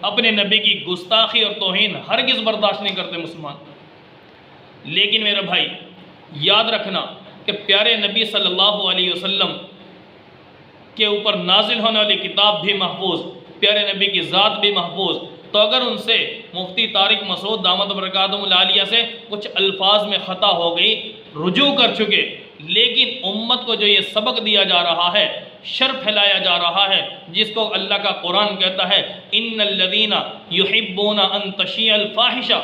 اپنے نبی کی گستاخی اور توہین ہرگز برداشت نہیں کرتے مسلمان۔ لیکن میرے بھائی یاد رکھنا کہ پیارے نبی صلی اللہ علیہ وسلم کے اوپر نازل ہونے والی کتاب بھی محفوظ، پیارے نبی کی ذات بھی محفوظ، تو اگر ان سے مفتی طارق مسعود دامت برکاتہم العالیہ سے کچھ الفاظ میں خطا ہو گئی، رجوع کر چکے، لیکن امت کو جو یہ سبق دیا جا رہا ہے، شر پھیلایا جا رہا ہے، جس کو اللہ کا قرآن کہتا ہے ان الذین یحبون ان تشیع الفاحشہ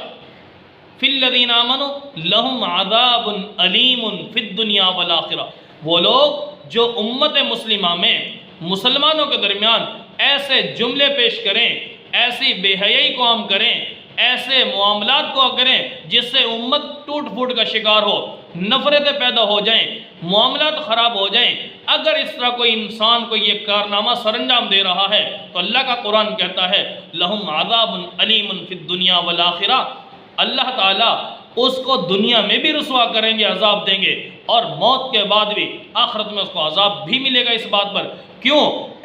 فی الذین آمنوا لہم عذاب علیم فی الدنیا والآخرہ، وہ لوگ جو امت مسلمہ میں مسلمانوں کے درمیان ایسے جملے پیش کریں، ایسی بے حیائی کو عام کریں، ایسے معاملات کو کریں جس سے امت ٹوٹ پھوٹ کا شکار ہو، نفرتیں پیدا ہو جائیں، معاملات خراب ہو جائیں، اگر اس طرح کوئی انسان کو یہ کارنامہ سر انجام دے رہا ہے تو اللہ کا قرآن کہتا ہے لہم عذاب علیم فی الدنیا والآخرہ، اللہ تعالیٰ اس کو دنیا میں بھی رسوا کریں گے، عذاب دیں گے، اور موت کے بعد بھی آخرت میں اس کو عذاب بھی ملے گا۔ اس بات پر کیوں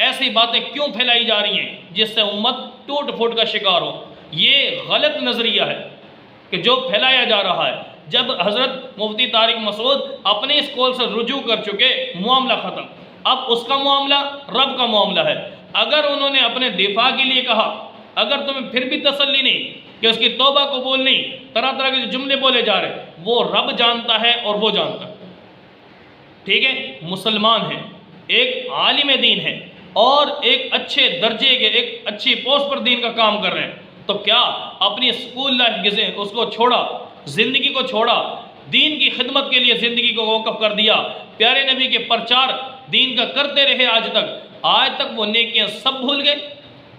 ایسی باتیں کیوں پھیلائی جا رہی ہیں جس سے امت ٹوٹ پھوٹ کا شکار ہو؟ یہ غلط نظریہ ہے کہ جو پھیلایا جا رہا ہے۔ جب حضرت مفتی طارق مسعود اپنے اس قول سے رجوع کر چکے، معاملہ ختم، اب اس کا معاملہ رب کا معاملہ ہے۔ اگر انہوں نے اپنے دفاع کے لیے کہا، اگر تمہیں پھر بھی تسلی نہیں کہ اس کی توبہ قبول نہیں، طرح طرح کے جو جملے بولے جا رہے، وہ رب جانتا ہے اور وہ جانتا ہے، ٹھیک ہے؟ مسلمان ہیں، ایک عالم دین ہے، اور ایک اچھے درجے کے، ایک اچھی پوسٹ پر دین کا کام کر رہے ہیں، تو کیا اپنی اسکول لائف اس کو چھوڑا، زندگی کو چھوڑا، دین کی خدمت کے لیے زندگی کو وقف کر دیا، پیارے نبی کے پرچار دین کا کرتے رہے آج تک وہ نیکیاں سب بھول گئے،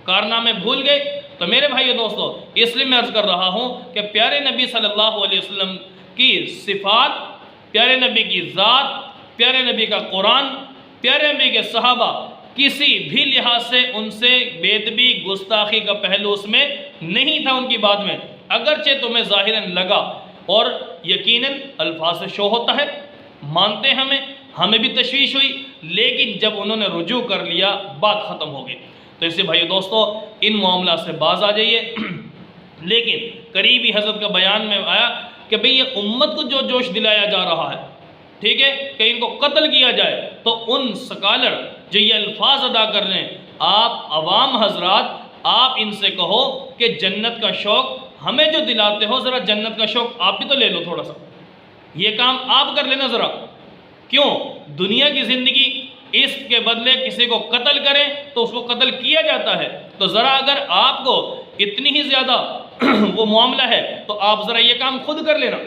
کارنامے بھول گئے؟ تو میرے بھائیو دوستو، اس لیے میں عرض کر رہا ہوں کہ پیارے نبی صلی اللہ علیہ وسلم کی صفات، پیارے نبی کی ذات، پیارے نبی کا قرآن، پیارے نبی کے صحابہ، کسی بھی لحاظ سے ان سے بے ادبی، گستاخی کا پہلو اس میں نہیں تھا ان کی بات میں، اگرچہ تمہیں ظاہراً لگا، اور یقیناً الفاظ سے شو ہوتا ہے، مانتے ہمیں بھی تشویش ہوئی، لیکن جب انہوں نے رجوع کر لیا بات ختم ہو گئی۔ تو اس سے بھائی دوستو ان معاملات سے باز آ جائیے۔ لیکن قریبی حضرت کا بیان میں آیا کہ بھئی یہ امت کو جو جوش دلایا جا رہا ہے، ٹھیک ہے، کہ ان کو قتل کیا جائے، تو ان سکالر جو یہ الفاظ ادا کر رہے ہیں، آپ عوام حضرات، آپ ان سے کہو کہ جنت کا شوق ہمیں جو دلاتے ہو، ذرا جنت کا شوق آپ بھی تو لے لو تھوڑا سا، یہ کام آپ کر لینا ذرا۔ کیوں دنیا کی زندگی اس کے بدلے کسی کو قتل کریں تو اس کو قتل کیا جاتا ہے، تو ذرا اگر آپ کو اتنی ہی زیادہ وہ معاملہ ہے تو آپ ذرا یہ کام خود کر لینا۔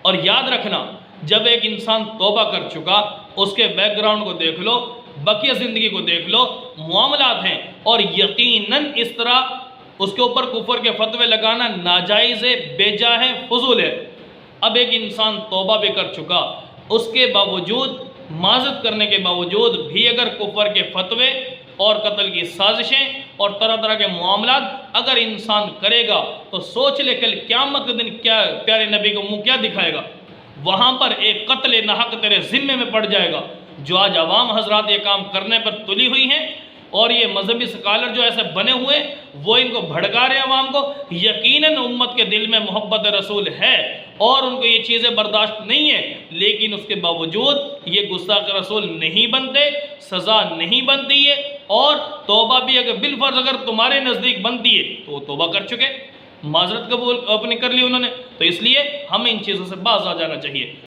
اور یاد رکھنا، جب ایک انسان توبہ کر چکا، اس کے بیک گراؤنڈ کو دیکھ لو، بقیہ زندگی کو دیکھ لو، معاملات ہیں، اور یقیناً اس طرح اس کے اوپر کفر کے فتوے لگانا ناجائز ہے، بے جا ہے، فضول ہے۔ اب ایک انسان توبہ بھی کر چکا، اس کے باوجود، معذرت کرنے کے باوجود بھی اگر کفر کے فتوے اور قتل کی سازشیں اور طرح طرح کے معاملات اگر انسان کرے گا، تو سوچ لے کل قیامت کے دن کیا پیارے نبی کو منہ کیا دکھائے گا؟ وہاں پر ایک قتل ناحق تیرے ذمے میں پڑ جائے گا۔ جو آج عوام حضرات یہ کام کرنے پر تلی ہوئی ہیں، اور یہ مذہبی سکالر جو ایسے بنے ہوئے، وہ ان کو بھڑکا رہے ہیں عوام کو، یقیناً امت کے دل میں محبت رسول ہے اور ان کو یہ چیزیں برداشت نہیں ہیں، لیکن اس کے باوجود یہ گستاخ رسول نہیں بنتے، سزا نہیں بنتی ہے، اور توبہ بھی اگر بالفرض اگر تمہارے نزدیک بنتی ہے تو وہ توبہ کر چکے، معذرت قبول اپنی کر لی انہوں نے۔ تو اس لیے ہمیں ان چیزوں سے باز آ جانا چاہیے۔